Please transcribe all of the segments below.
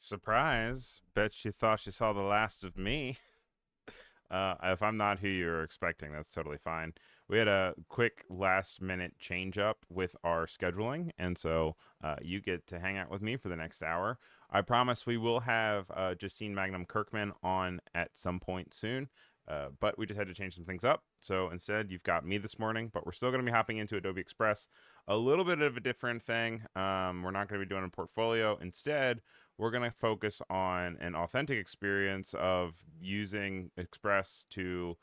Surprise. Bet she thought she saw the last of me. If I'm not who you're expecting, that's totally fine. We had a quick last minute change up with our scheduling, and so you get to hang out with me for the next hour. I promise we will have Justine Magnum Kirkman on at some point soon, but we just had to change some things up. So instead, you've got me this morning, but we're still going to be hopping into Adobe Express. A little bit of a different thing. We're not going to be doing a portfolio. Instead, we're going to focus on an authentic experience of using Express to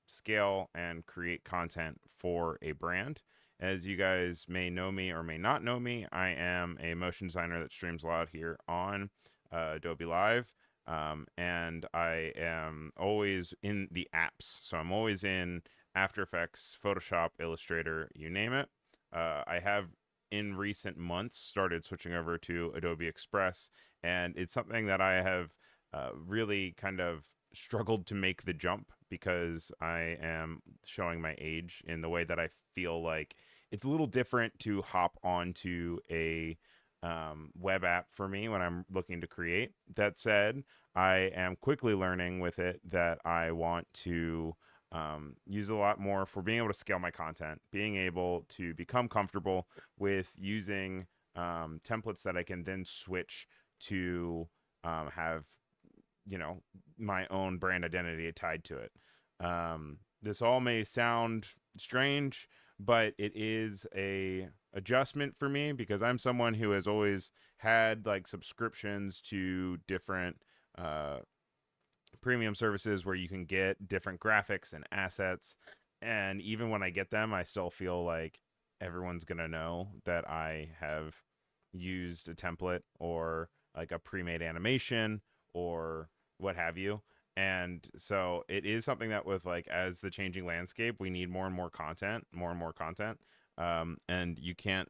scale and create content for a brand. As you guys may know me or may not know me, I am a motion designer that streams a lot here on Adobe Live. And I am always in the apps. So I'm always in After Effects, Photoshop, Illustrator, you name it. I have in recent months started switching over to Adobe Express, and it's something that I have really kind of struggled to make the jump because I am showing my age in the way that I feel like it's a little different to hop onto a web app for me when I'm looking to create. That said, I am quickly learning with it that I want to use a lot more for being able to scale my content, being able to become comfortable with using templates that I can then switch to have, my own brand identity tied to it. This all may sound strange, but it is a adjustment for me because I'm someone who has always had like subscriptions to different uh, premium services where you can get different graphics and assets. And even when I get them, I still feel like everyone's going to know that I have used a template or like a pre-made animation or what have you. And so it is something that with like as the changing landscape, we need more and more content, more and more content. And you can't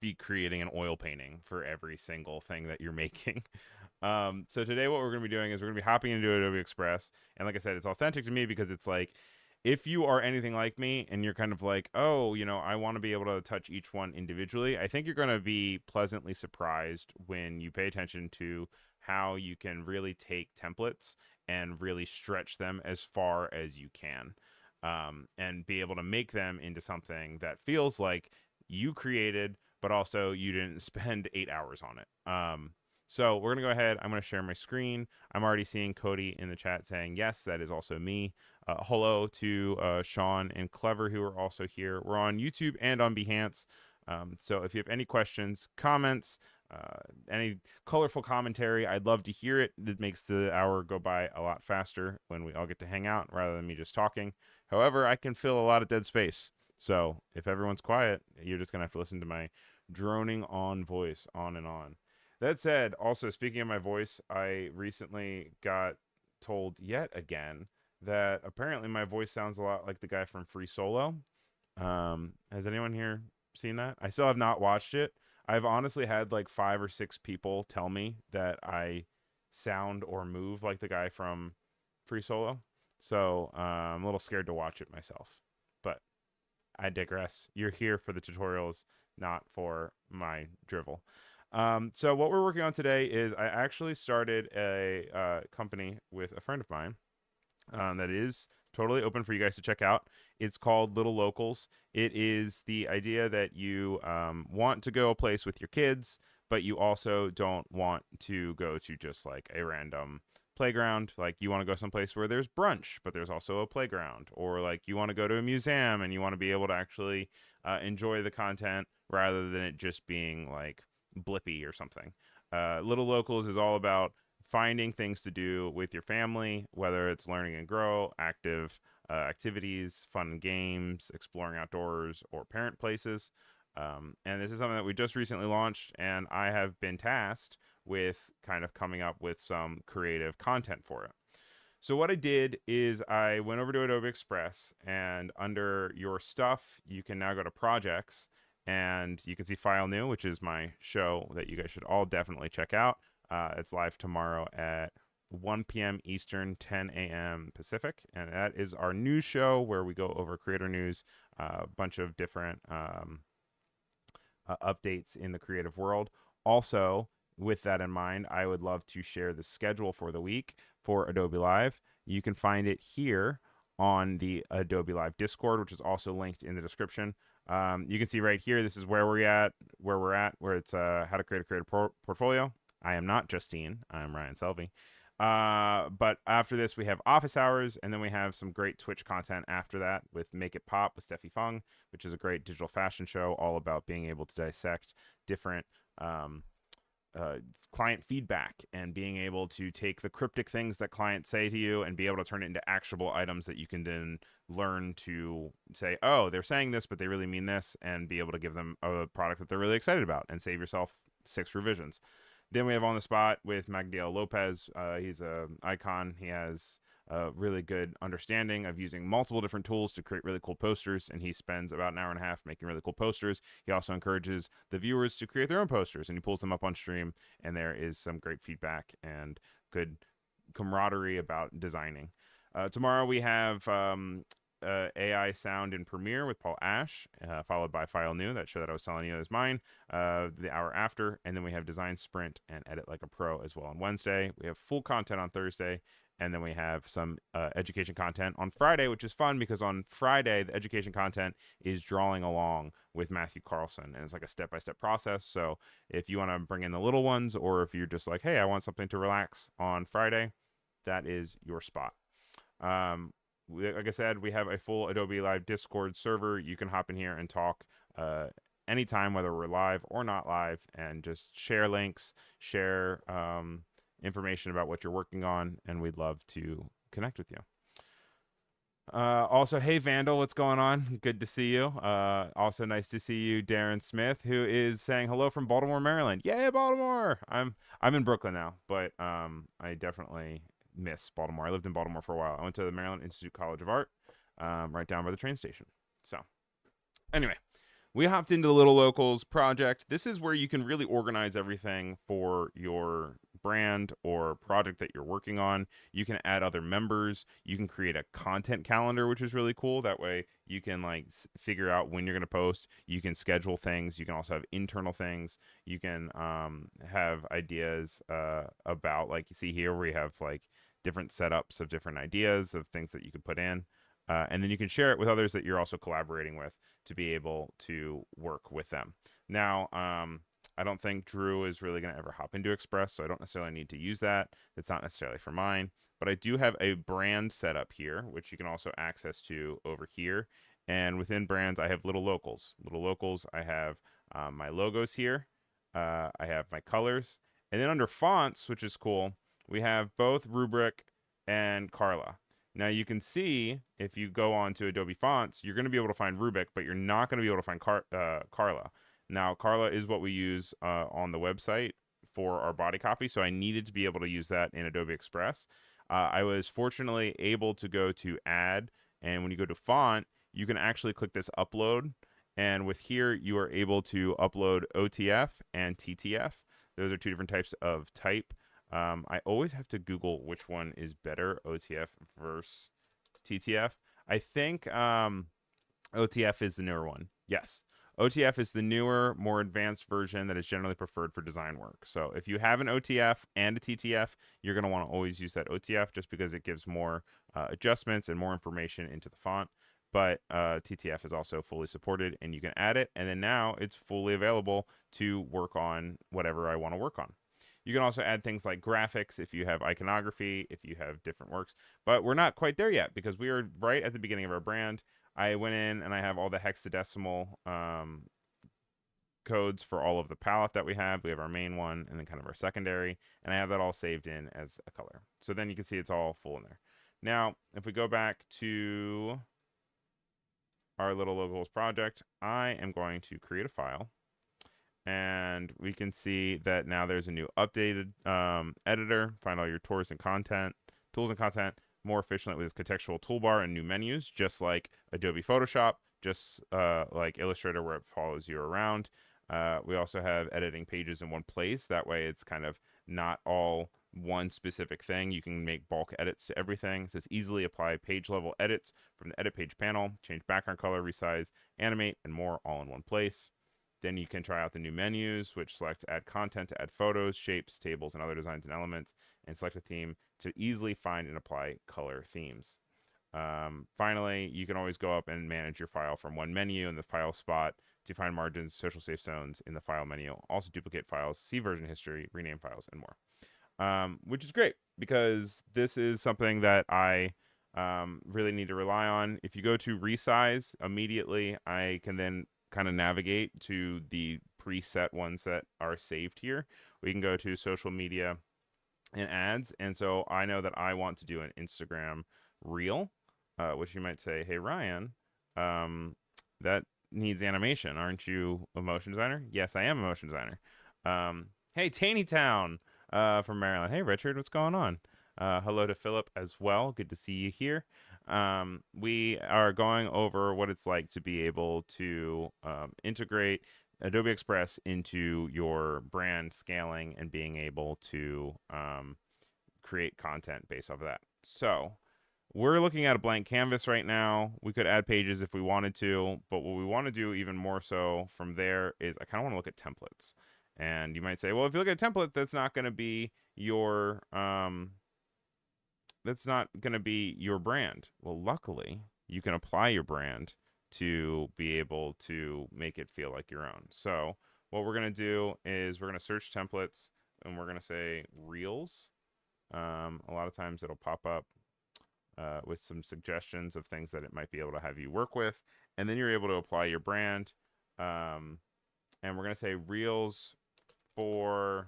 be creating an oil painting for every single thing that you're making. So today what we're going to be doing is we're going to be hopping into Adobe Express. And like I said, it's authentic to me because it's like, if you are anything like me and you're kind of like, oh, I want to be able to touch each one individually, I think you're going to be pleasantly surprised when you pay attention to how you can really take templates and really stretch them as far as you can, and be able to make them into something that feels like you created, but also you didn't spend 8 hours on it. So we're going to go ahead. I'm going to share my screen. I'm already seeing Cody in the chat saying, yes, that is also me. Hello to Sean and Clever, who are also here. We're on YouTube and on Behance. So if you have any questions, comments, any colorful commentary, I'd love to hear it. It makes the hour go by a lot faster when we all get to hang out rather than me just talking. However, I can fill a lot of dead space. So if everyone's quiet, you're just going to have to listen to my droning on voice on and on. That said, also speaking of my voice, I recently got told yet again that apparently my voice sounds a lot like the guy from Free Solo. Has anyone here seen that? I still have not watched it. I've honestly had like 5 or 6 people tell me that I sound or move like the guy from Free Solo. So I'm a little scared to watch it myself. But I digress. You're here for the tutorials, not for my drivel. So what we're working on today is I actually started a company with a friend of mine that is totally open for you guys to check out. It's called Little Locals. It is the idea that you want to go a place with your kids, but you also don't want to go to just like a random playground. Like you want to go someplace where there's brunch, but there's also a playground, or like you want to go to a museum and you want to be able to actually enjoy the content rather than it just being like blippy or something. Little Locals is all about finding things to do with your family, whether it's learning and grow, active activities, fun games, exploring outdoors, or parent places. And this is something that we just recently launched, and I have been tasked with kind of coming up with some creative content for it. So what I did is I went over to Adobe Express, and under your stuff, you can now go to projects, and you can see File New, which is my show that you guys should all definitely check out. It's live tomorrow at 1 p.m. Eastern, 10 a.m. Pacific, and that is our news show where we go over creator news, a bunch of different updates in the creative world. Also, with that in mind, I would love to share the schedule for the week for Adobe Live. You can find it here on the Adobe Live Discord, which is also linked in the description. You can see right here, this is where where it's how to create a creative portfolio. I am not Justine. I'm Ryan Selvy. But after this, we have office hours, and then we have some great Twitch content after that with Make It Pop with Steffi Fung, which is a great digital fashion show all about being able to dissect different client feedback and being able to take the cryptic things that clients say to you and be able to turn it into actionable items that you can then learn to say, oh, they're saying this, but they really mean this, and be able to give them a product that they're really excited about and save yourself 6 revisions. Then we have On the Spot with Magdiel Lopez. He's an icon. He has a really good understanding of using multiple different tools to create really cool posters, and he spends about an hour and a half making really cool posters. He also encourages the viewers to create their own posters, and he pulls them up on stream, and there is some great feedback and good camaraderie about designing. Tomorrow we have AI sound in Premiere with Paul Ash, followed by File New, that show that I was telling you is mine, the hour after. And then we have Design Sprint and Edit Like a Pro as well on Wednesday. We have full content on Thursday. And then we have some education content on Friday, which is fun because on Friday, the education content is drawing along with Matthew Carlson. And it's like a step-by-step process. So if you want to bring in the little ones, or if you're just like, hey, I want something to relax on Friday, that is your spot. Like I said, we have a full Adobe Live Discord server. You can hop in here and talk anytime, whether we're live or not live, and just share links, share information about what you're working on, and we'd love to connect with you. Also, hey Vandal, what's going on? Good to see you. Also nice to see you, Darren Smith, who is saying hello from Baltimore, Maryland. Yay, Baltimore! I'm in Brooklyn now, but I definitely miss Baltimore. I lived in Baltimore for a while. I went to the Maryland Institute College of Art, right down by the train station. So, anyway, we hopped into the Little Locals project. This is where you can really organize everything for your brand or project that you're working on. You can add other members. You can create a content calendar, which is really cool. That way you can like figure out when you're going to post. You can schedule things. You can also have internal things. You can have ideas about, like you see here, where you have like different setups of different ideas of things that you could put in. And then you can share it with others that you're also collaborating with to be able to work with them. Now, I don't think Drew is really going to ever hop into Express, so I don't necessarily need to use that. It's not necessarily for mine. But I do have a brand set up here, which you can also access to over here. And within brands, I have Little Locals. Little Locals, I have my logos here. I have my colors. And then under fonts, which is cool, we have both Rubric and Carla. Now you can see if you go on to Adobe Fonts, you're going to be able to find Rubric, but you're not going to be able to find Carla. Now Carla is what we use on the website for our body copy, so I needed to be able to use that in Adobe Express. I was fortunately able to go to Add, and when you go to Font, you can actually click this Upload, and with here you are able to upload OTF and TTF. Those are two different types of type. I always have to Google which one is better, OTF versus TTF. I think OTF is the newer one. Yes. OTF is the newer, more advanced version that is generally preferred for design work. So if you have an OTF and a TTF, you're going to want to always use that OTF just because it gives more adjustments and more information into the font. But TTF is also fully supported, and you can add it. And then now it's fully available to work on whatever I want to work on. You can also add things like graphics if you have iconography, if you have different works. But we're not quite there yet because we are right at the beginning of our brand. I went in and I have all the hexadecimal codes for all of the palette that we have. We have our main one and then kind of our secondary. And I have that all saved in as a color. So then you can see it's all full in there. Now, if we go back to our Little Locals project, I am going to create a file. And we can see that now there's a new updated editor. Find all your tools and content more efficiently with this contextual toolbar and new menus, just like Adobe Photoshop, just like Illustrator, where it follows you around. We also have editing pages in one place. That way it's kind of not all one specific thing. You can make bulk edits to everything. It says easily apply page level edits from the edit page panel, change background color, resize, animate, and more all in one place. Then you can try out the new menus, which select add content to add photos, shapes, tables, and other designs and elements, and select a theme to easily find and apply color themes. Finally, you can always go up and manage your file from one menu in the file spot, define margins, social safe zones in the file menu, also duplicate files, see version history, rename files, and more. Which is great because this is something that I really need to rely on. If you go to Resize immediately, I can then kind of navigate to the preset ones that are saved here. We can go to social media and ads. And so I know that I want to do an Instagram reel, which you might say, hey, Ryan, that needs animation. Aren't you a motion designer? Yes, I am a motion designer. Hey, Taney Town from Maryland. Hey, Richard, what's going on? Hello to Philip as well. Good to see you here. We are going over what it's like to be able to integrate Adobe Express into your brand scaling and being able to create content based off of that. So we're looking at a blank canvas right now. We could add pages if we wanted to, but what we want to do even more so from there is I kind of want to look at templates. And you might say, well, if you look at a template, that's not going to be your brand. Well, luckily, you can apply your brand to be able to make it feel like your own. So what we're going to do is we're going to search templates and we're going to say Reels. A lot of times it'll pop up with some suggestions of things that it might be able to have you work with. And then you're able to apply your brand. And we're going to say Reels for,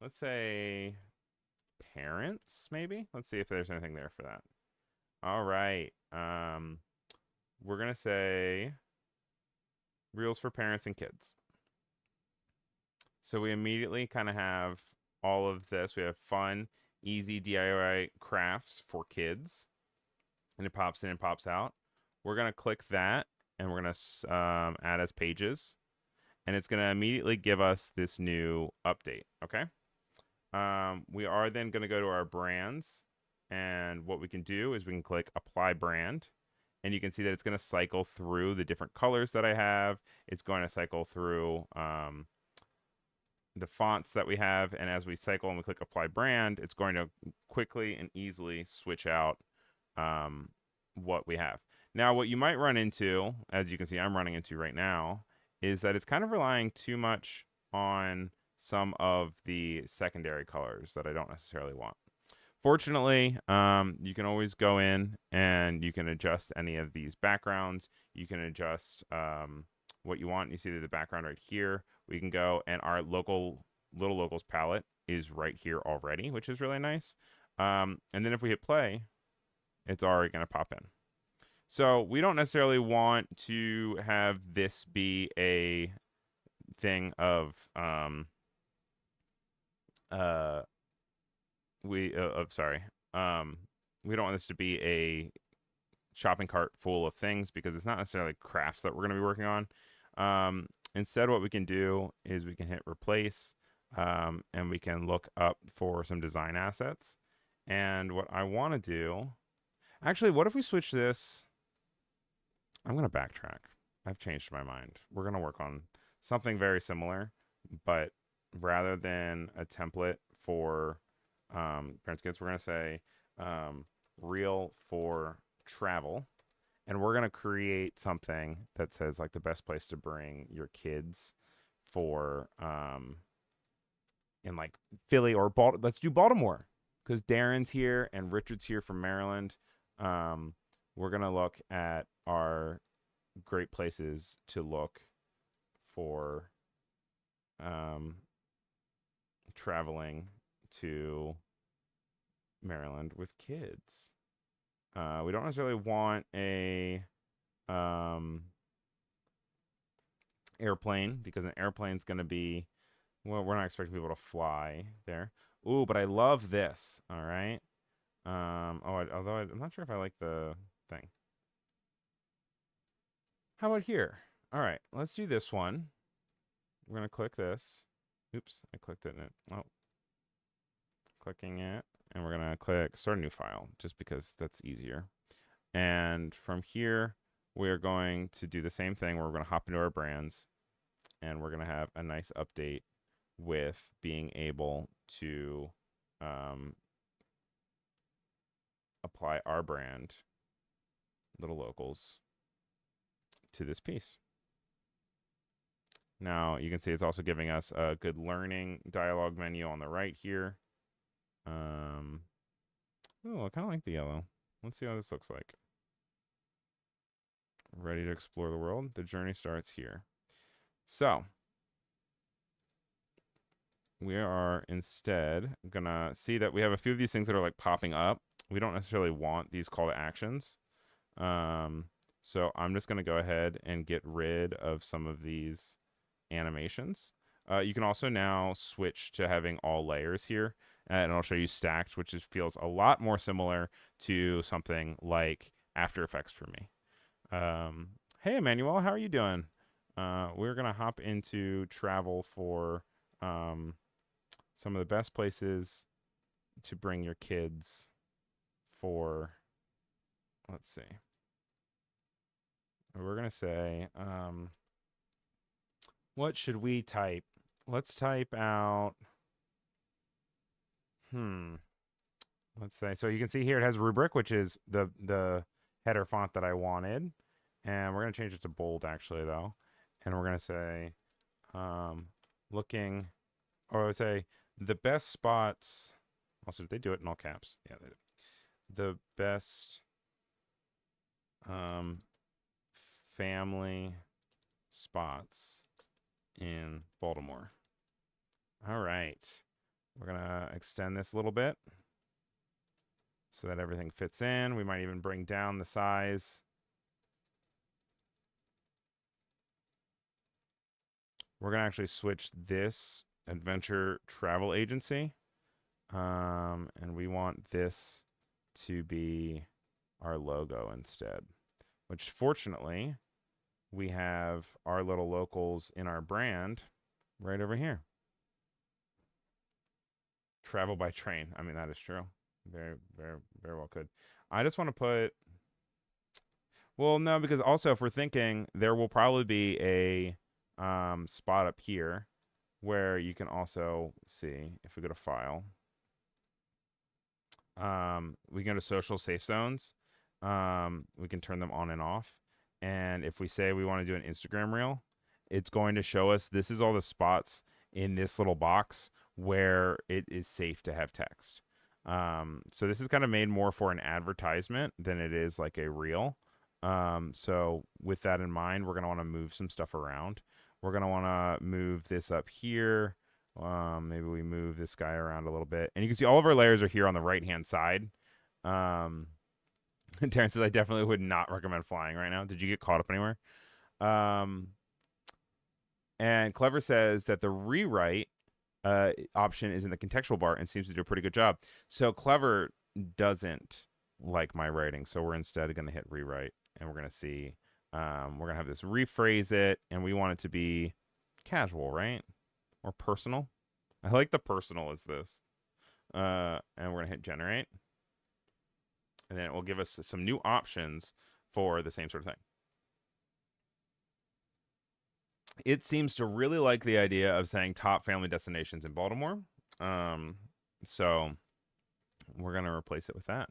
let's say, parents, maybe. Let's see if there's anything there for that. All right. We're going to say Reels for parents and kids. So we immediately kind of have all of this. We have fun, easy DIY crafts for kids. And it pops in and pops out. We're going to click that and we're going to add as pages. And it's going to immediately give us this new update, okay? We are then going to go to our brands, and what we can do is we can click Apply Brand, and you can see that it's going to cycle through the different colors that I have. It's going to cycle through the fonts that we have, and as we cycle and we click Apply Brand, it's going to quickly and easily switch out what we have. Now, what you might run into, as you can see I'm running into right now, is that it's kind of relying too much on some of the secondary colors that I don't necessarily want. Fortunately, you can always go in and you can adjust any of these backgrounds. You can adjust what you want. You see the background right here. We can go, and our little locals palette is right here already, which is really nice. And then if we hit play, it's already going to pop in. So we don't necessarily want to have this be a thing of we don't want this to be a shopping cart full of things because it's not necessarily crafts that we're going to be working on. Instead, what we can do is we can hit replace and we can look up for some design assets. And what I want to do, actually, what if we switch this? I'm going to backtrack. I've changed my mind. We're going to work on something very similar, but rather than a template for parents kids, we're going to say reel for travel. And we're going to create something that says like the best place to bring your kids for in like Philly or Baltimore. Let's do Baltimore because Darren's here and Richard's here from Maryland. We're going to look at our great places to look for traveling to Maryland with kids. We don't necessarily want a airplane because an airplane's going to be, well, we're not expecting people to fly there. Ooh, but I love this. All right. Although I'm not sure if I like the thing. How about here? All right, let's do this one. We're going to click this. Oops, I clicked it. Clicking it. And we're going to click Start a New File, just because that's easier. And from here, we're going to do the same thing where we're going to hop into our brands. and we're going to have a nice update with being able to apply our brand, Little Locals, to this piece. Now you can see it's also giving us a good learning dialogue menu on the right here. Oh, I kind of like the yellow. Let's see how this looks like. Ready to explore the world? The journey starts here. So we are instead gonna see that we have a few of these things that are like popping up. We don't necessarily want these call to actions. So I'm just gonna go ahead and get rid of some of these animations. You can also now switch to having all layers here, and I'll show you stacked, which feels a lot more similar to something like After Effects for me. Hey, Emmanuel, how are you doing? We're going to hop into travel for some of the best places to bring your kids for, let's see. We're going to say, what should we type? Let's type out, let's say, so you can see here it has rubric, which is the header font that I wanted. And we're going to change it to bold, actually, though. And we're going to say, looking, or I would say, the best spots. Also, did they do it in all caps? Yeah, they did. The best family spots in Baltimore. All right. We're going to extend this a little bit so that everything fits in. We might even bring down the size. We're going to actually switch this adventure travel agency. And we want this to be our logo instead, which fortunately we have our Little Locals in our brand right over here. Travel by train. I mean, that is true. Very, very, very well could. I just want to put, well, no, because also if we're thinking there will probably be a spot up here where you can also see, if we go to file, we can go to social safe zones. We can turn them on and off. And if we say we want to do an Instagram reel, it's going to show us this is all the spots in this little box where it is safe to have text. So this is kind of made more for an advertisement than it is like a reel. So with that in mind, we're going to want to move some stuff around. We're going to want to move this up here. Maybe we move this guy around a little bit. And you can see all of our layers are here on the right-hand side. Terrence says, I definitely would not recommend flying right now. Did you get caught up anywhere? And Clever says that the rewrite option is in the contextual bar and seems to do a pretty good job. So Clever doesn't like my writing. So we're instead going to hit rewrite. And we're going to see, we're going to have this rephrase it. And we want it to be casual, right? Or personal. I like the personal as this. And we're going to hit generate. And then it will give us some new options for the same sort of thing. It seems to really like the idea of saying top family destinations in Baltimore. So we're going to replace it with that.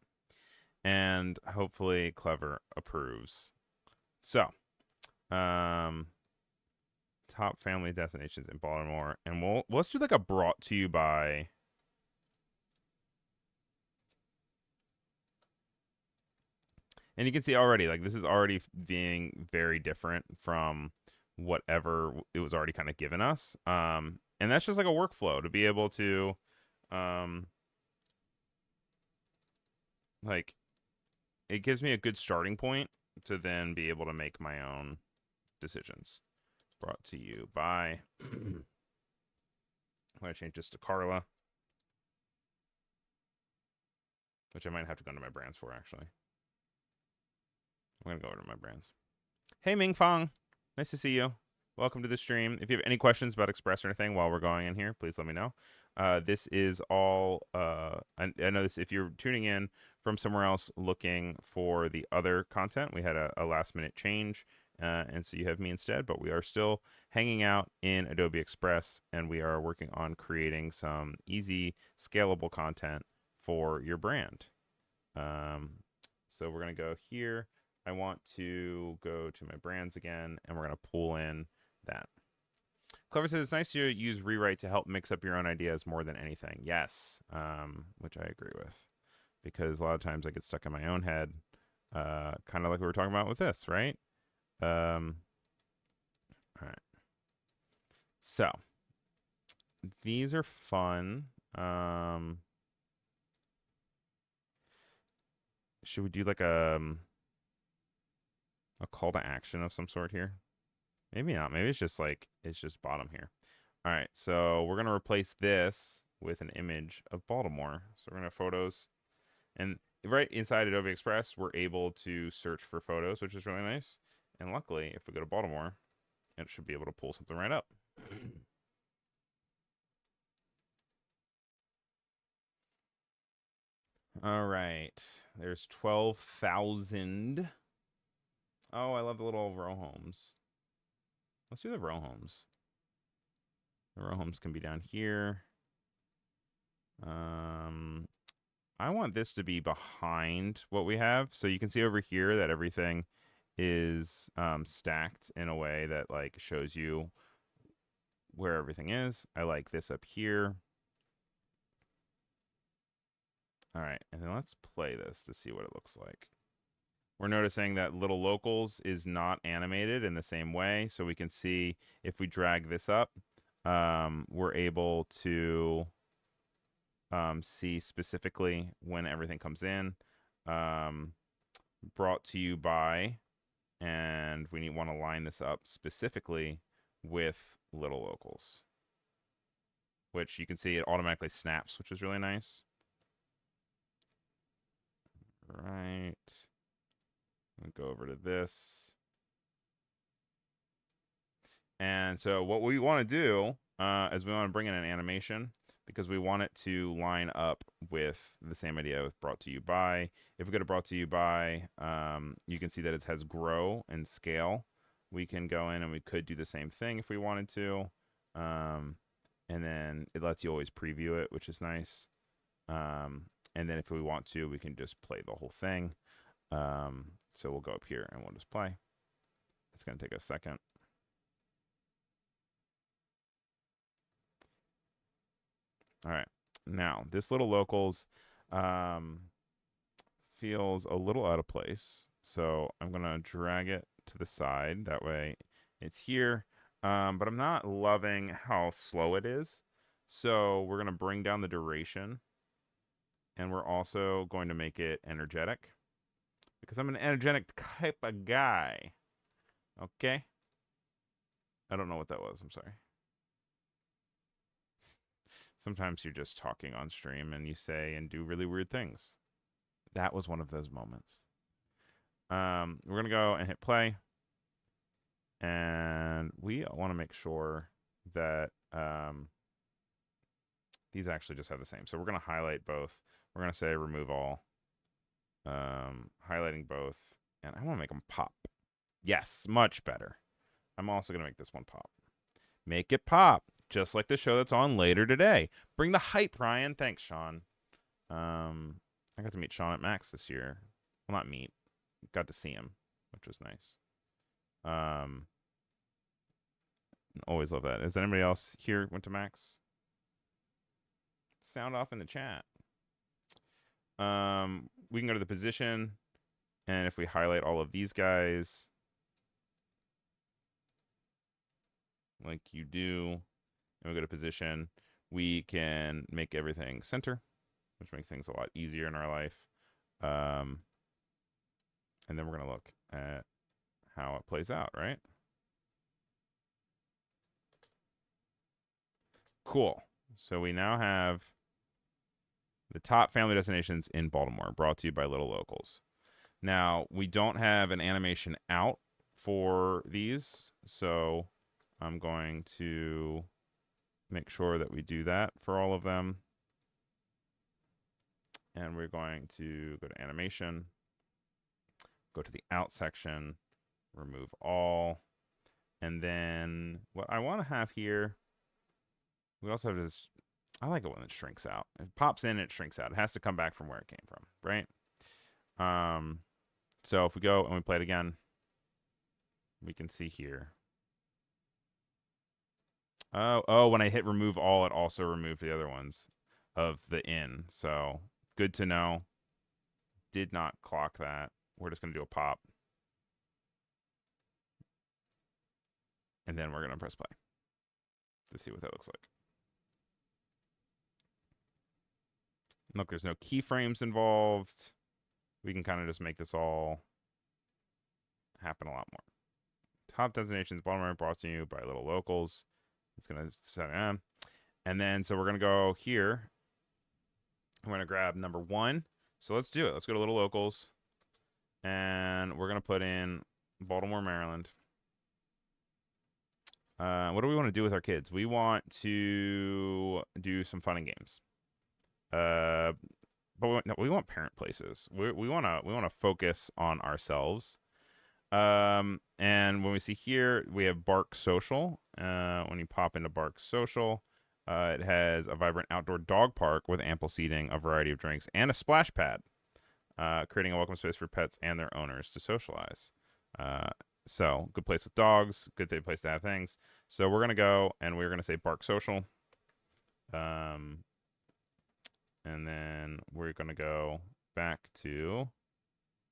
And hopefully Clever approves. So, top family destinations in Baltimore. And let's do like a brought to you by. And you can see already, like, this is already being very different from whatever it was already kind of given us. And that's just like a workflow to be able to, like, it gives me a good starting point to then be able to make my own decisions. Brought to you by, I'm going to change this to Carla, which I might have to go into my brands for, actually. I'm going to go over to my brands. Hey, Ming Fong. Nice to see you. Welcome to the stream. If you have any questions about Express or anything while we're going in here, please let me know. This is all, I know this, if you're tuning in from somewhere else looking for the other content, we had a last minute change and so you have me instead, but we are still hanging out in Adobe Express, and we are working on creating some easy, scalable content for your brand. So we're going to go here. I want to go to my brands again, and we're going to pull in that. Clever says it's nice to use rewrite to help mix up your own ideas more than anything. Yes, which I agree with, because a lot of times I get stuck in my own head, kind of like we were talking about with this, right? All right. So these are fun. Should we do like a call to action of some sort here? Maybe not. Maybe it's just like, it's just bottom here. All right. So we're going to replace this with an image of Baltimore. So we're going to have photos. And right inside Adobe Express, we're able to search for photos, which is really nice. And luckily, if we go to Baltimore, it should be able to pull something right up. All right. There's 12,000. Oh, I love the little row homes. Let's do the row homes. The row homes can be down here. I want this to be behind what we have. So you can see over here that everything is stacked in a way that like shows you where everything is. I like this up here. All right, and then let's play this to see what it looks like. We're noticing that little locals is not animated in the same way. So we can see if we drag this up, we're able to see specifically when everything comes in. Brought to you by, and we want to line this up specifically with little locals, which you can see it automatically snaps, which is really nice. Right. I'll go over to this. And so what we want to do is we want to bring in an animation because we want it to line up with the same idea with brought to you by. If we go to brought to you by, you can see that it has grow and scale. We can go in and we could do the same thing if we wanted to. And then it lets you always preview it, which is nice. And then if we want to, we can just play the whole thing. So we'll go up here and we'll just play. It's going to take a second. All right. Now, this little locals feels a little out of place. So I'm going to drag it to the side. That way it's here. But I'm not loving how slow it is. So we're going to bring down the duration. And we're also going to make it energetic. Because I'm an energetic type of guy. Okay? I don't know what that was. I'm sorry. Sometimes you're just talking on stream and you say and do really weird things. That was one of those moments. We're going to go and hit play. And we want to make sure that these actually just have the same. So we're going to highlight both. We're going to say remove all. Highlighting both. And I want to make them pop. Yes, much better. I'm also going to make this one pop. Make it pop. Just like the show that's on later today. Bring the hype, Ryan. Thanks, Sean. I got to meet Sean at Max this year. Well, not meet. Got to see him, which was nice. Always love that. Is anybody else here went to Max? Sound off in the chat. We can go to the position, and if we highlight all of these guys, like you do, and we go to position, we can make everything center, which makes things a lot easier in our life. And then we're going to look at how it plays out, right? Cool. So we now have the top family destinations in Baltimore, brought to you by Little Locals. Now, we don't have an animation out for these, so I'm going to make sure that we do that for all of them. And we're going to go to animation, go to the out section, remove all. And then what I want to have here, we also have this, I like it when it shrinks out. It pops in, it shrinks out. It has to come back from where it came from, right? So if we go and we play it again, we can see here. Oh, when I hit remove all, it also removed the other ones of the in. So good to know. Did not clock that. We're just going to do a pop. And then we're going to press play to see what that looks like. Look, there's no keyframes involved. We can kind of just make this all happen a lot more. Top destinations, bottom right, brought to you by little locals. It's going to set in. And then, so we're going to go here. We're going to grab number 1. So let's do it. Let's go to little locals. And we're going to put in Baltimore, Maryland. What do we want to do with our kids? We want to do some fun and games. But we want parent places. We want to focus on ourselves. And when we see here, we have Bark Social. When you pop into Bark Social, it has a vibrant outdoor dog park with ample seating, a variety of drinks, and a splash pad, creating a welcome space for pets and their owners to socialize. So good place with dogs, good place to have things. So we're going to go and we're going to say Bark Social. And then we're going to go back to,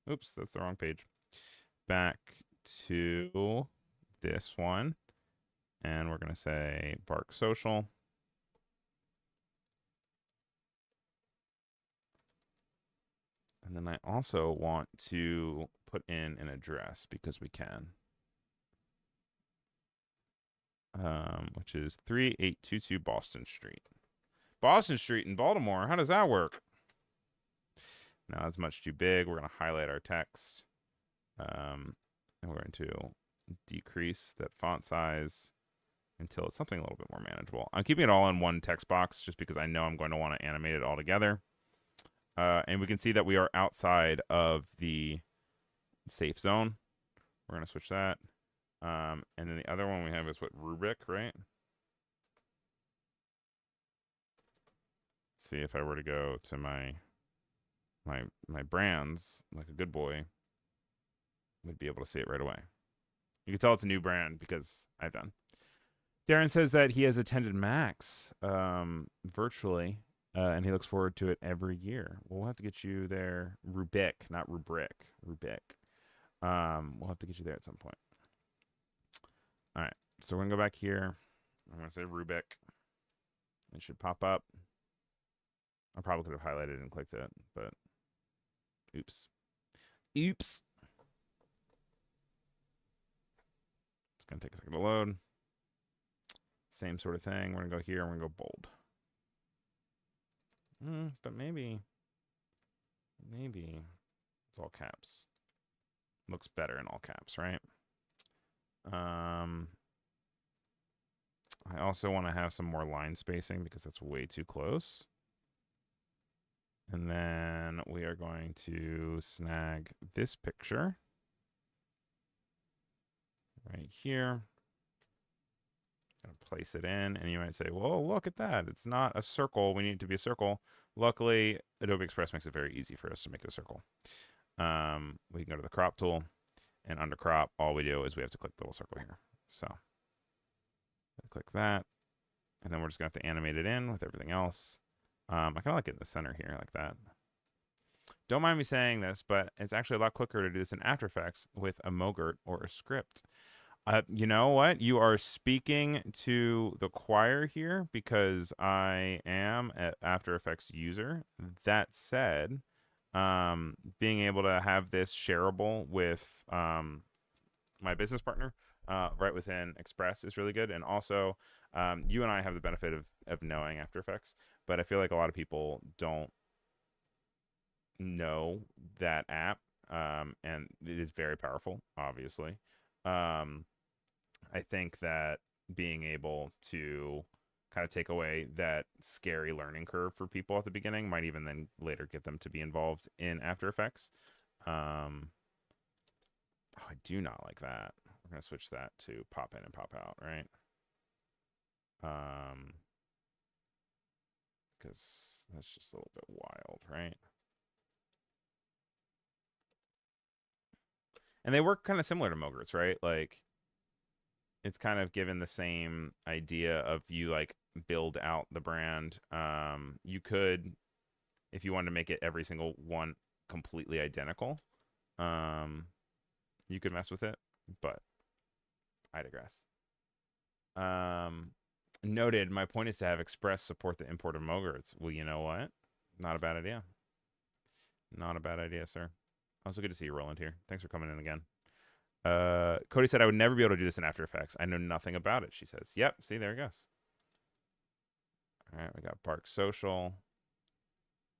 oops, that's the wrong page. Back to this one. And we're going to say Bark Social. And then I also want to put in an address because we can. Which is 3822 Boston Street. Boston Street in Baltimore. How does that work? No, that's much too big. We're going to highlight our text. And we're going to decrease that font size until it's something a little bit more manageable. I'm keeping it all in one text box just because I know I'm going to want to animate it all together. And we can see that we are outside of the safe zone. We're going to switch that. And then the other one we have is what, rubric, right? See if I were to go to my brands, like a good boy, would be able to see it right away. You can tell it's a new brand because I've done. Darren says that he has attended Max virtually, and he looks forward to it every year. We'll have to get you there. Rubic, not rubric. Rubic. We'll have to get you there at some point. All right, so we're going to go back here. I'm going to say Rubic. It should pop up. I probably could have highlighted and clicked it, but oops. Oops. It's going to take a second to load. Same sort of thing. We're going to go here and we're going to go bold. But maybe it's all caps. Looks better in all caps, right? I also want to have some more line spacing because that's way too close. And then we are going to snag this picture right here. Gonna place it in, and you might say, well, look at that. It's not a circle. We need it to be a circle. Luckily, Adobe Express makes it very easy for us to make it a circle. We can go to the crop tool, and under crop, all we do is we have to click the little circle here. So click that, and then we're just gonna have to animate it in with everything else. I kind of like it in the center here, like that. Don't mind me saying this, but it's actually a lot quicker to do this in After Effects with a Mogurt or a script. You know what? You are speaking to the choir here because I am an After Effects user. That said, being able to have this shareable with my business partner right within Express is really good. And also, you and I have the benefit of knowing After Effects, but I feel like a lot of people don't know that app, and it is very powerful, obviously. I think that being able to kind of take away that scary learning curve for people at the beginning might even then later get them to be involved in After Effects. Oh, I do not like that. We're going to switch that to pop in and pop out, right? Because that's just a little bit wild, right? And they work kind of similar to Mogert's, right? Like, it's kind of given the same idea of you like build out the brand. You could, if you wanted to make it every single one completely identical, you could mess with it, but I digress. Noted. My point is to have Express support the import of Mogert's. Well, you know what? Not a bad idea. Not a bad idea, sir. Also good to see you, Roland, here. Thanks for coming in again. Cody said I would never be able to do this in After Effects. I know nothing about it, she says. Yep, see, there it goes. All right, we got Park Social.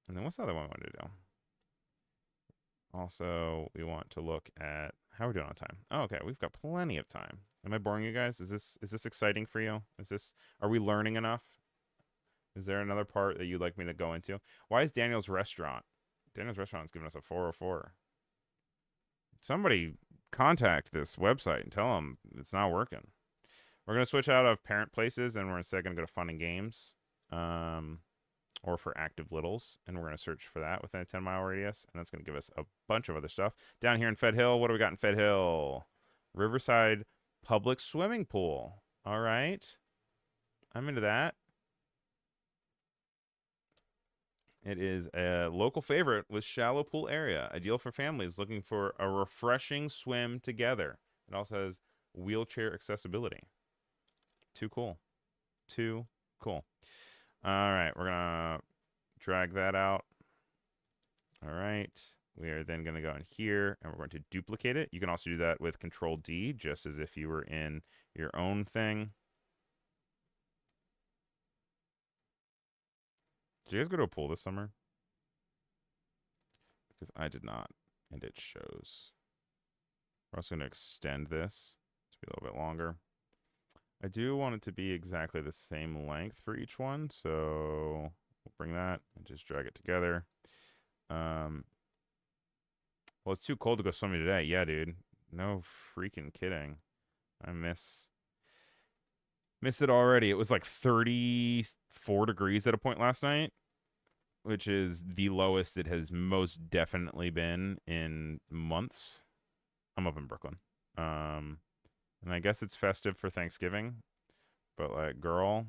And then what's the other one we want to do? Also, we want to look at how we're doing on time. Oh, okay, we've got plenty of time. Am I boring you guys? Is this exciting for you? Are we learning enough? Is there another part that you'd like me to go into? Why is Daniel's Restaurant? Daniel's Restaurant is giving us a 404. Somebody contact this website and tell them it's not working. We're going to switch out of parent places, and we're instead going to go to fun and games, or for active littles, and we're going to search for that within a 10-mile radius, and that's going to give us a bunch of other stuff. Down here in Fed Hill, what do we got in Fed Hill? Riverside Public Swimming Pool. All right. I'm into that. It is a local favorite with shallow pool area, ideal for families looking for a refreshing swim together. It also has wheelchair accessibility. Too cool. Too cool. All right, we're going to drag that out. All right. We are then going to go in here, and we're going to duplicate it. You can also do that with Control D, just as if you were in your own thing. Did you guys go to a pool this summer? Because I did not, and it shows. We're also going to extend this to be a little bit longer. I do want it to be exactly the same length for each one, so we'll bring that and just drag it together. Well, it's too cold to go swimming today. Yeah, dude. No freaking kidding. I miss it already. It was like 34 degrees at a point last night, which is the lowest it has most definitely been in months. I'm up in Brooklyn. And I guess it's festive for Thanksgiving, but like, girl,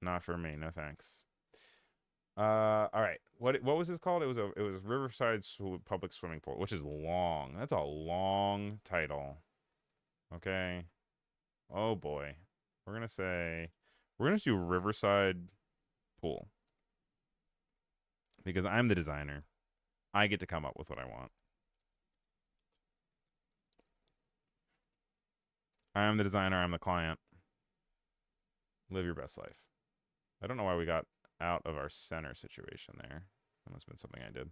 not for me. No thanks. All right. What was this called? It was Riverside Public Swimming Pool, which is long. That's a long title. Okay. Oh boy. We're gonna do Riverside Pool because I'm the designer. I get to come up with what I want. I'm the designer. I'm the client. Live your best life. I don't know why we got out of our center situation there. That must have been something I did.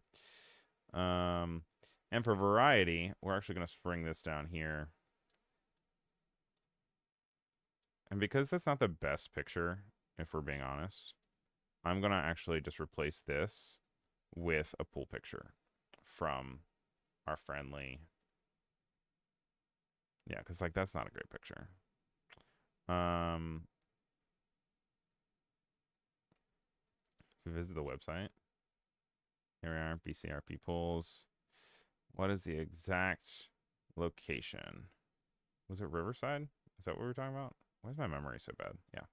And for variety, we're actually going to spring this down here. And because that's not the best picture, if we're being honest, I'm going to actually just replace this with a pool picture from our friendly. Yeah, because like that's not a great picture. If we visit the website, here we are, BCRP pools. What is the exact location? Was it Riverside? Is that what we were talking about? Why is my memory so bad? Yeah.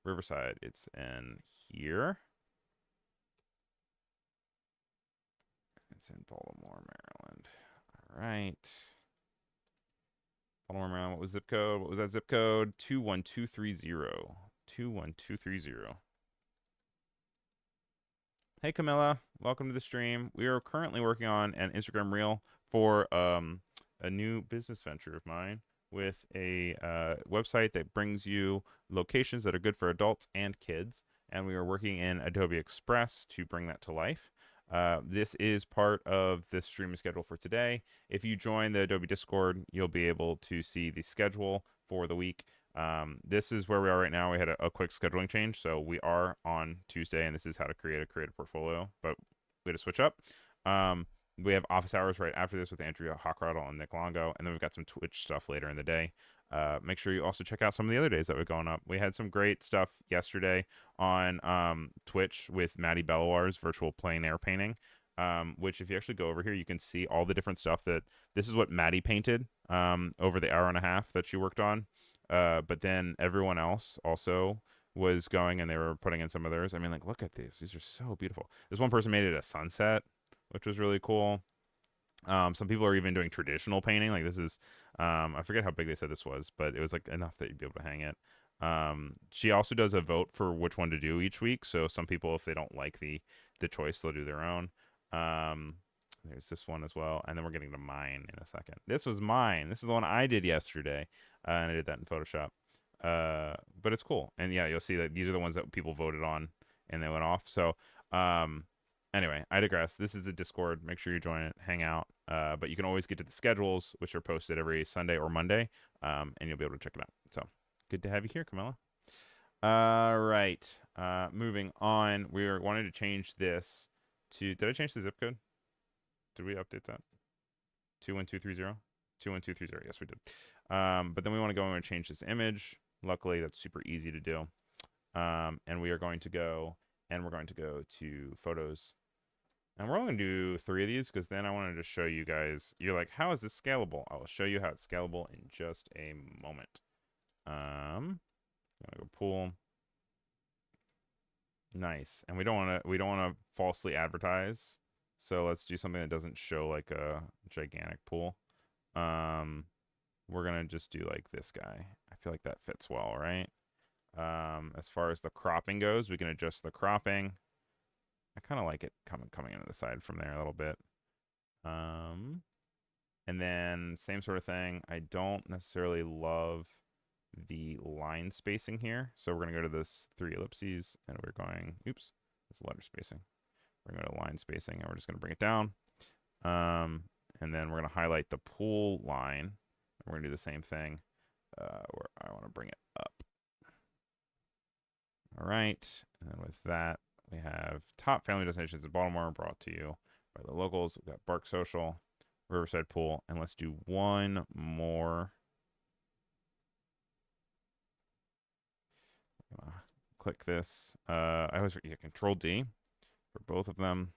Riverside, it's in here. It's in Baltimore, Maryland. All right. Baltimore, Maryland. What was zip code? What was that zip code? 21230. 21230. Hey, Camilla. Welcome to the stream. We are currently working on an Instagram reel for a new business venture of mine with a website that brings you locations that are good for adults and kids. And we are working in Adobe Express to bring that to life. This is part of the streaming schedule for today. If you join the Adobe Discord, you'll be able to see the schedule for the week. This is where we are right now. We had a quick scheduling change, so we are on Tuesday, and this is how to create a creative portfolio, but we had to switch up. We have office hours right after this with Andrea Hawkrattle and Nick Longo, and then we've got some Twitch stuff later in the day. Make sure you also check out some of the other days that we're going up. We had some great stuff yesterday on Twitch with Maddie Belloir's virtual plein air painting, which if you actually go over here, you can see all the different stuff that this is what Maddie painted over the hour and a half that she worked on. But then everyone else also was going and they were putting in some of theirs. I mean, like, look at these. These are so beautiful. This one person made it a sunset, which was really cool. Some people are even doing traditional painting. Like this is, I forget how big they said this was, but it was like enough that you'd be able to hang it. She also does a vote for which one to do each week. So some people, if they don't like the choice, they'll do their own. There's this one as well, and then we're getting to mine in a second. This was mine. This is the one I did yesterday, and I did that in Photoshop. But it's cool, and yeah, you'll see that these are the ones that people voted on, and they went off. So, anyway, I digress. This is the Discord. Make sure you join it, hang out. But you can always get to the schedules, which are posted every Sunday or Monday, and you'll be able to check it out. So, good to have you here, Camilla. All right. Moving on. We are wanting to change this to. Did I change the zip code? Did we update that? 21230? 21230. Yes, we did. But then we want to go and change this image. Luckily, that's super easy to do. And we are going to go, and we're going to go to photos. And we're only going to do 3 of these because then I wanted to show you guys. You're like, how is this scalable? I will show you how it's scalable in just a moment. I'm gonna go pool. Nice. And we don't want to falsely advertise. So let's do something that doesn't show like a gigantic pool. We're gonna just do like this guy. I feel like that fits well, right? As far as the cropping goes, we can adjust the cropping. I kind of like it coming into the side from there a little bit. And then same sort of thing. I don't necessarily love the line spacing here. So we're going to go to this 3 ellipses and we're going, oops, that's letter spacing. We're going to go to line spacing and we're just going to bring it down. And then we're going to highlight the pool line. And we're going to do the same thing where I want to bring it up. All right. And then with that, we have top family destinations in Baltimore brought to you by the locals. We've got Bark Social, Riverside Pool, and let's do one more. Click this. I always forget Control D for both of them.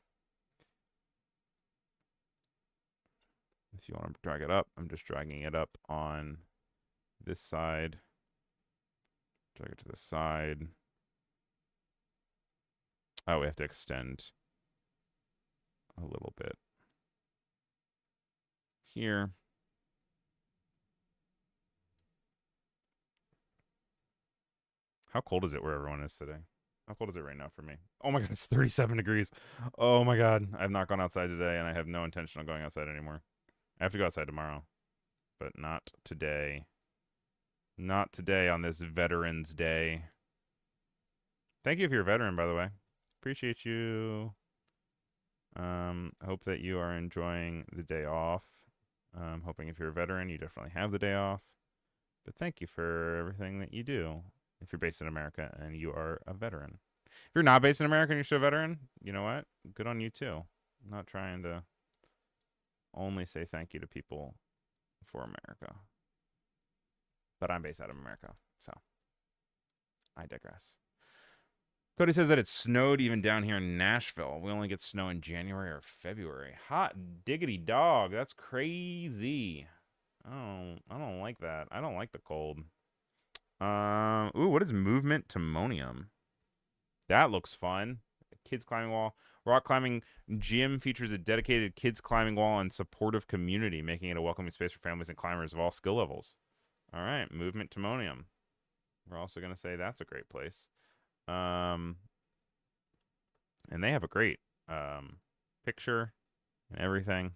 If you want to drag it up, I'm just dragging it up on this side. Drag it to the side. Oh, we have to extend a little bit here. How cold is it where everyone is today? How cold is it right now for me? Oh my god, it's 37 degrees. Oh my god, I've not gone outside today, and I have no intention of going outside anymore. I have to go outside tomorrow, but not today. Not today on this Veterans Day. Thank you if you're a veteran, by the way. Appreciate you. Hope that you are enjoying the day off. Hoping if you're a veteran, you definitely have the day off. But thank you for everything that you do. If you're based in America and you are a veteran. If you're not based in America and you're still a veteran, you know what? Good on you too. I'm not trying to only say thank you to people for America. But I'm based out of America, so I digress. Cody says that it snowed even down here in Nashville. We only get snow in January or February. Hot diggity dog. That's crazy. Oh, I don't like that. I don't like the cold. Ooh, what is movement timonium? That looks fun. Kids climbing wall. Rock climbing gym features a dedicated kids climbing wall and supportive community, making it a welcoming space for families and climbers of all skill levels. All right, movement timonium. We're also going to say that's a great place. And they have a great picture and everything.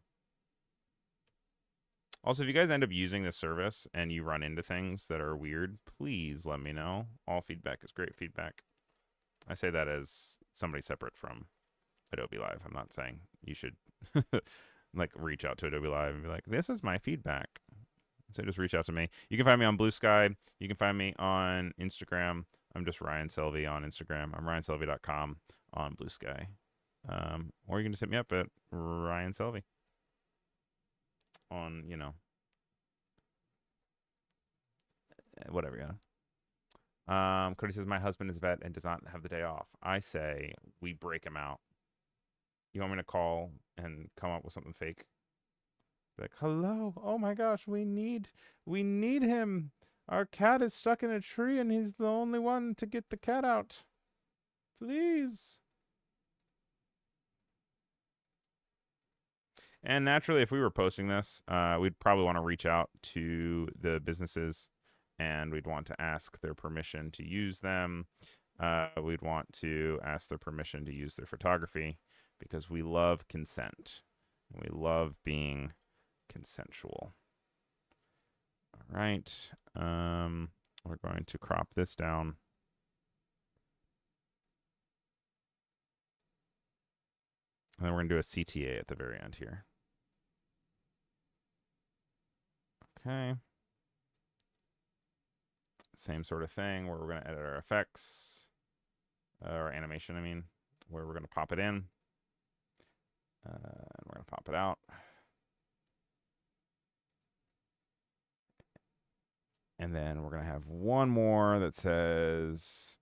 Also, if you guys end up using this service and you run into things that are weird, please let me know. All feedback is great feedback. I say that as somebody separate from Adobe Live. I'm not saying you should like reach out to Adobe Live and be like, this is my feedback. So just reach out to me. You can find me on Blue Sky. You can find me on Instagram. I'm just Ryan Selvy on Instagram. I'm RyanSelvy.com on Blue Sky. Or you can just hit me up at Ryan Selvy on, you know, whatever, yeah. Cody says, my husband is a vet and does not have the day off. I say we break him out. You want me to call and come up with something fake? Like, hello, oh my gosh, we need him. Our cat is stuck in a tree and he's the only one to get the cat out. Please. And naturally, if we were posting this, we'd probably want to reach out to the businesses and we'd want to ask their permission to use them. We'd want to ask their permission to use their photography because we love consent. We love being consensual. All right. We're going to crop this down. And then we're going to do a CTA at the very end here. Okay. Same sort of thing where we're going to edit our effects, or animation, I mean, where we're going to pop it in. And we're going to pop it out. And then we're going to have one more that says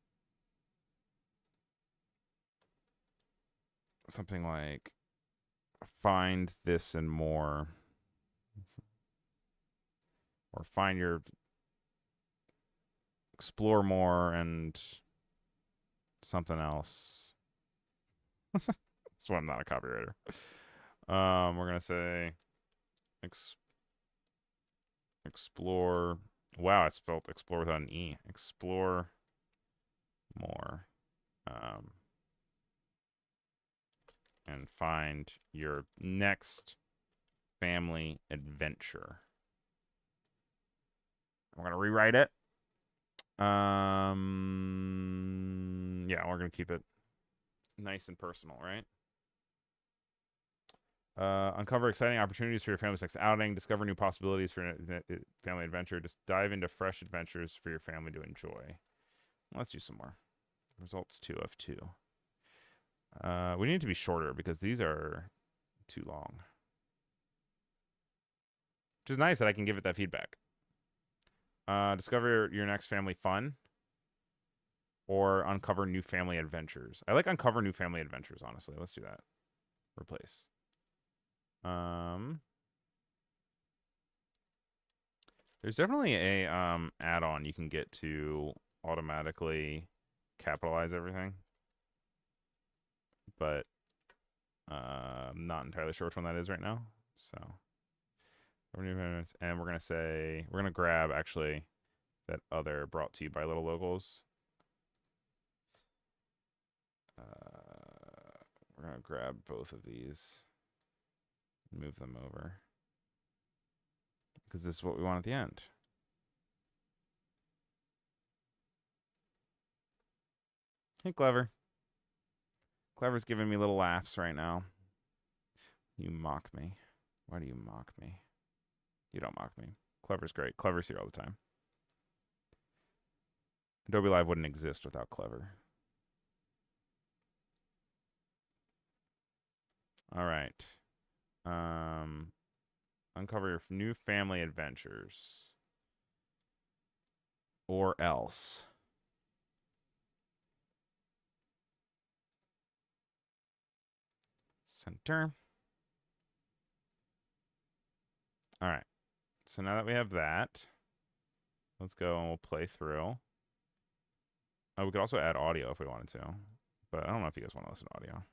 something like, find this and more. Or find your, explore more and something else. That's why I'm not a copywriter. We're going to say, explore. Wow, I spelled explore without an E. Explore more. And find your next family adventure. We're going to rewrite it. Yeah, we're going to keep it nice and personal, right? Uncover exciting opportunities for your family's next outing. Discover new possibilities for family adventure. Just dive into fresh adventures for your family to enjoy. Let's do some more. Results 2 of 2. We need to be shorter because these are too long. Which is nice that I can give it that feedback. Discover your next family fun. Or uncover new family adventures. I like uncover new family adventures, honestly. Let's do that. Replace. There's definitely a add-on you can get to automatically capitalize everything. But I'm not entirely sure which one that is right now. So and we're gonna say we're gonna grab actually that other brought to you by Little Locals. We're gonna grab both of these, move them over, because this is what we want at the end. Hey, Clever. Clever's giving me little laughs right now. You mock me. Why do you mock me? You don't mock me. Clever's great. Clever's here all the time. Adobe Live wouldn't exist without Clever. All right. Uncover your new family adventures. Or else. Center. All right. So now that we have that, let's go and we'll play through. Oh, we could also add audio if we wanted to. But I don't know if you guys want to listen to audio.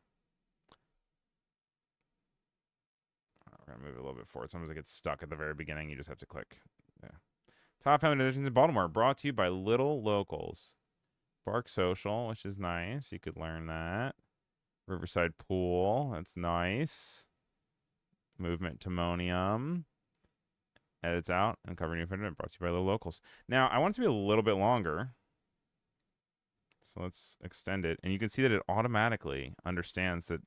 We're going to move it a little bit forward. Sometimes it gets stuck at the very beginning. You just have to click. Yeah. Top family traditions in Baltimore, brought to you by Little Locals. Bark Social, which is nice. You could learn that. Riverside Pool, that's nice. Movement Timonium. Edits out. Uncover new content, brought to you by Little Locals. Now, I want it to be a little bit longer. So let's extend it. And you can see that it automatically understands that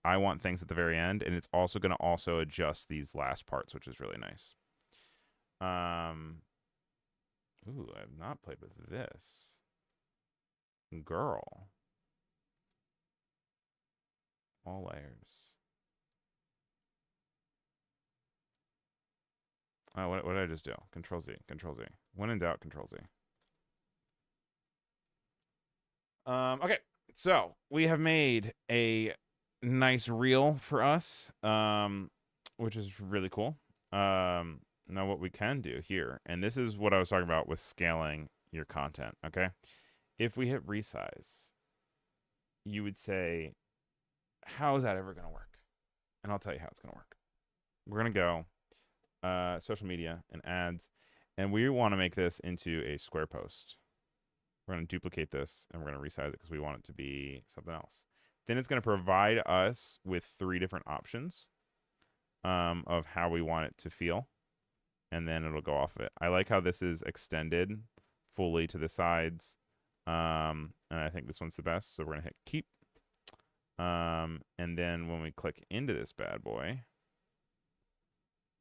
I want things at the very end, and it's also going to also adjust these last parts, which is really nice. Ooh, I have not played with this. Girl. All layers. Oh, what did I just do? Control Z, Control Z. When in doubt, Control Z. Okay, so we have made a nice reel for us, which is really cool. Now what we can do here, and this is what I was talking about with scaling your content, okay? If we hit resize, you would say, how is that ever going to work? And I'll tell you how it's going to work. We're going to go social media and ads, and we want to make this into a square post. We're going to duplicate this, and we're going to resize it because we want it to be something else. Then it's going to provide us with 3 different options of how we want it to feel, and then it'll go off of it. I like how this is extended fully to the sides, and I think this one's the best, so we're going to hit keep. And then when we click into this bad boy,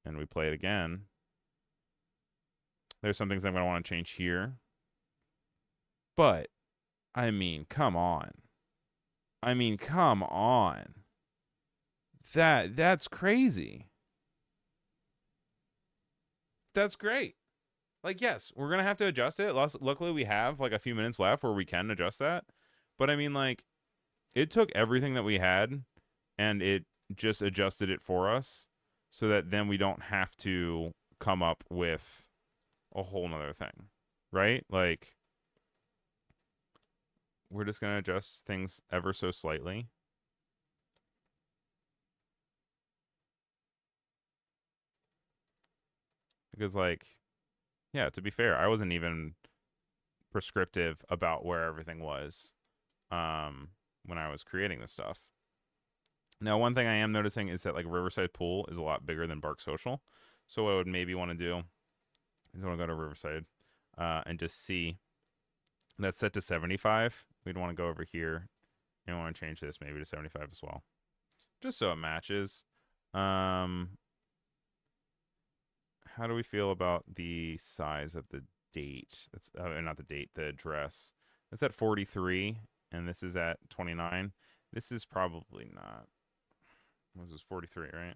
and we play it again, there's some things I'm going to want to change here. But, I mean, come on. I mean, come on. That's crazy. That's great. Like, yes, we're going to have to adjust it. Luckily, we have, like, a few minutes left where we can adjust that. But, I mean, like, it took everything that we had, and it just adjusted it for us so that then we don't have to come up with a whole nother thing. Right? Like, we're just going to adjust things ever so slightly. Because, like, yeah, to be fair, I wasn't even prescriptive about where everything was when I was creating this stuff. Now, one thing I am noticing is that, like, Riverside Pool is a lot bigger than Bark Social. So what I would maybe want to do is I want to go to Riverside and just see. That's set to 75. We'd want to go over here and want to change this maybe to 75 as well, just so it matches. How do we feel about the size of the date? That's not the date, the address. It's at 43, and this is at 29. This is probably not. This is 43, right?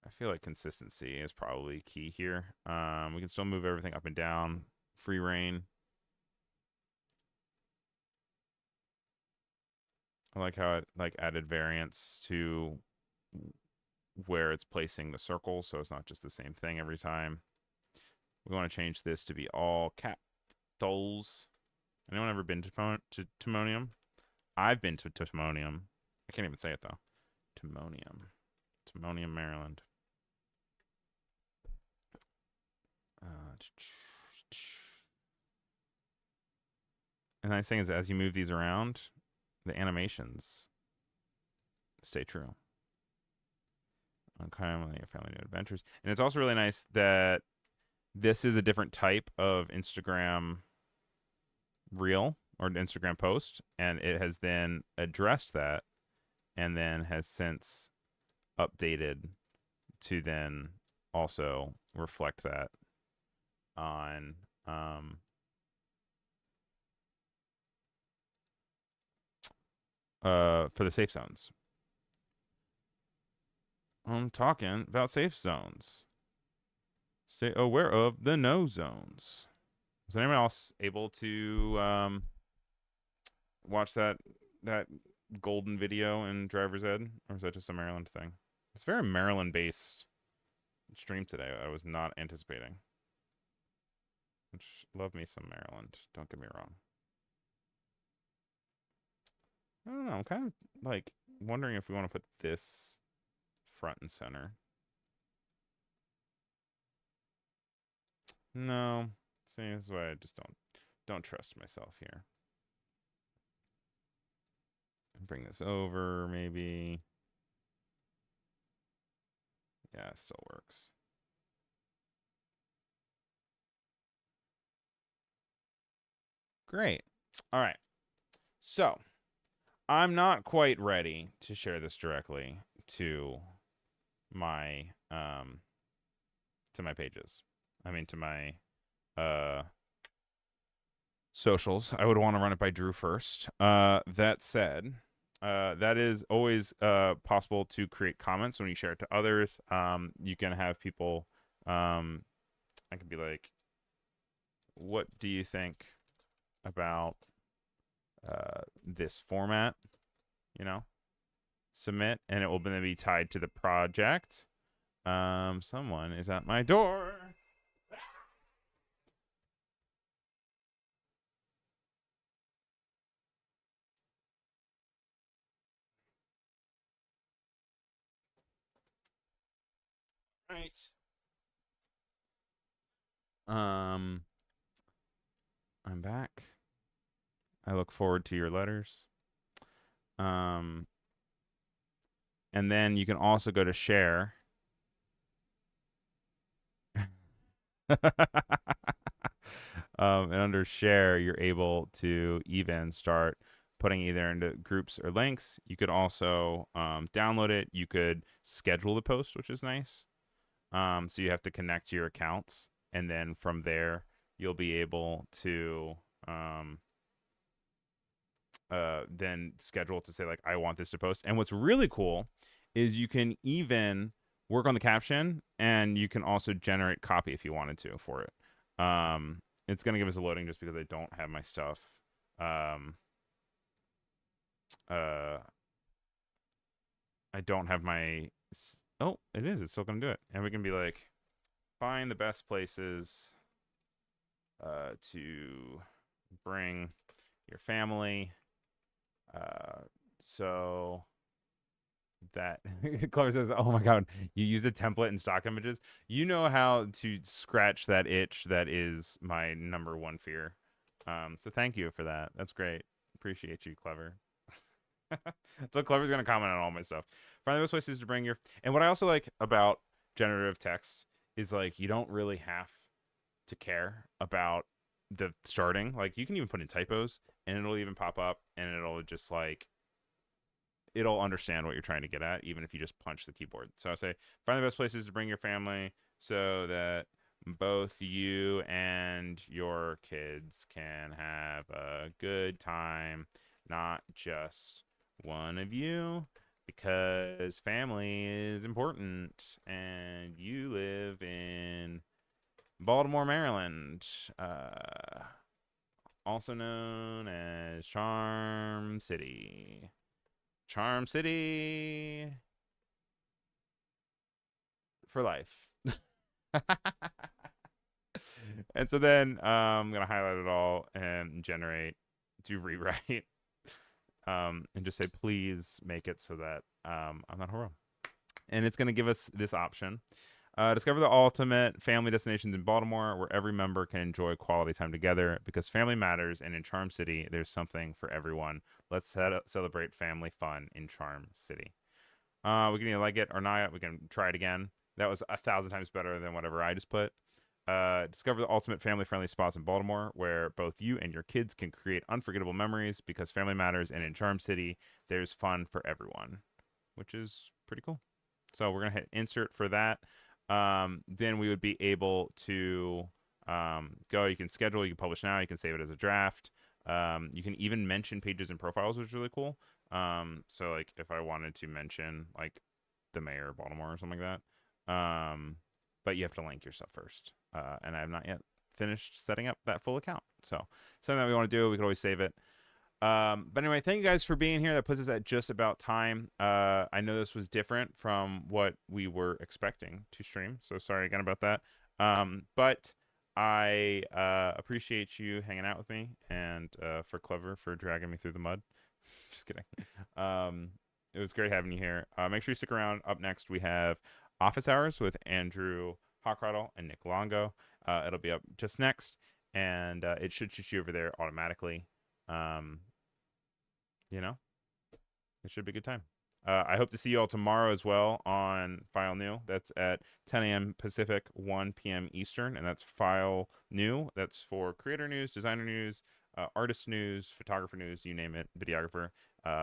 I feel like consistency is probably key here. We can still move everything up and down. Free reign. I like how it added variance to where it's placing the circle, so it's not just the same thing every time. We want to change this to be all capitals. Anyone ever been to Timonium? I've been to Timonium. I can't even say it though. Timonium, Maryland. And the nice thing is, as you move these around, the animations stay true. Unkindly, Family New Adventures. And it's also really nice that this is a different type of Instagram reel or Instagram post, and it has then addressed that and then has since updated to then also reflect that on for the safe zones. I'm talking about safe zones. Stay aware of the no zones. Was anyone else able to watch that golden video in Driver's Ed, or is that just a Maryland thing? It's very Maryland-based stream today. I was not anticipating. Which, love me some Maryland. Don't get me wrong. I don't know. I'm kind of like wondering if we want to put this front and center. No. See, this is why I just don't trust myself here. Bring this over, maybe. Yeah, it still works. Great. All right. So, I'm not quite ready to share this directly to my pages. I mean, to my socials. I would want to run it by Drew first. That said, That is always possible to create comments when you share it to others. You can have people. I could be like, "What do you think about this format?" You know, submit, and it will then be tied to the project. Someone is at my door. Right. Um, I'm back. I look forward to your letters. Um, and then you can also go to share. And under share, you're able to even start putting either into groups or links. You could also download it. You could schedule the post, which is nice. So you have to connect to your accounts, and then from there, you'll be able to then schedule to say like I want this to post. And what's really cool is you can even work on the caption, and you can also generate copy if you wanted to for it. It's gonna give us a loading just because I don't have my stuff. Uh, I don't have my. Oh, it is. It's still gonna do it, and we can be like, find the best places to bring your family. So that Clever says, "Oh my god, you use a template in stock images. You know how to scratch that itch. That is my number one fear. So thank you for that. That's great. Appreciate you, Clever." So Clever's gonna comment on all my stuff. Find the best places to bring your. And what I also like about generative text is like you don't really have to care about the starting. Like you can even put in typos, and it'll even pop up, and it'll just like it'll understand what you're trying to get at, even if you just punch the keyboard. So I say, find the best places to bring your family so that both you and your kids can have a good time, not just one of you, because family is important, and you live in Baltimore, Maryland, also known as Charm City. Charm City for life. And so then I'm gonna highlight it all and generate, do rewrite, and just say please make it so that I'm not horrible. And it's gonna give us this option. Discover the ultimate family destinations in Baltimore where every member can enjoy quality time together because family matters, and in Charm City, there's something for everyone. Let's celebrate family fun in Charm City. We can either like it or not. We can try it again. That was 1,000 times better than whatever I just put. Discover the ultimate family-friendly spots in Baltimore where both you and your kids can create unforgettable memories because family matters, and in Charm City, there's fun for everyone, which is pretty cool. So we're going to hit insert for that. Then we would be able to go. You can schedule, you can publish now, you can save it as a draft. You can even mention pages and profiles, which is really cool. So like if I wanted to mention like the mayor of Baltimore or something like that, but you have to link your stuff first. And I have not yet finished setting up that full account. So something that we want to do, we can always save it. But anyway, thank you guys for being here. That puts us at just about time. I know this was different from what we were expecting to stream, so sorry again about that. But I appreciate you hanging out with me, and for Clever for dragging me through the mud. Just kidding. It was great having you here. Make sure you stick around. Up next, we have Office Hours with Andrew Hawkrattle and Nick Longo. It'll be up just next, and it should shoot you over there automatically. Um, you know, it should be a good time. I hope to see you all tomorrow as well on File New. That's at 10 a.m. Pacific, 1 p.m. Eastern, and that's File New. That's for creator news, designer news, artist news, photographer news, you name it, videographer.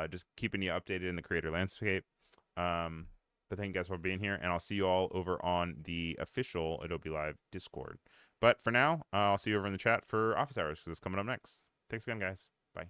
Just keeping you updated in the creator landscape. But thank you guys for being here, and I'll see you all over on the official Adobe Live Discord. But for now, I'll see you over in the chat for Office Hours because it's coming up next. Thanks again, guys. Bye.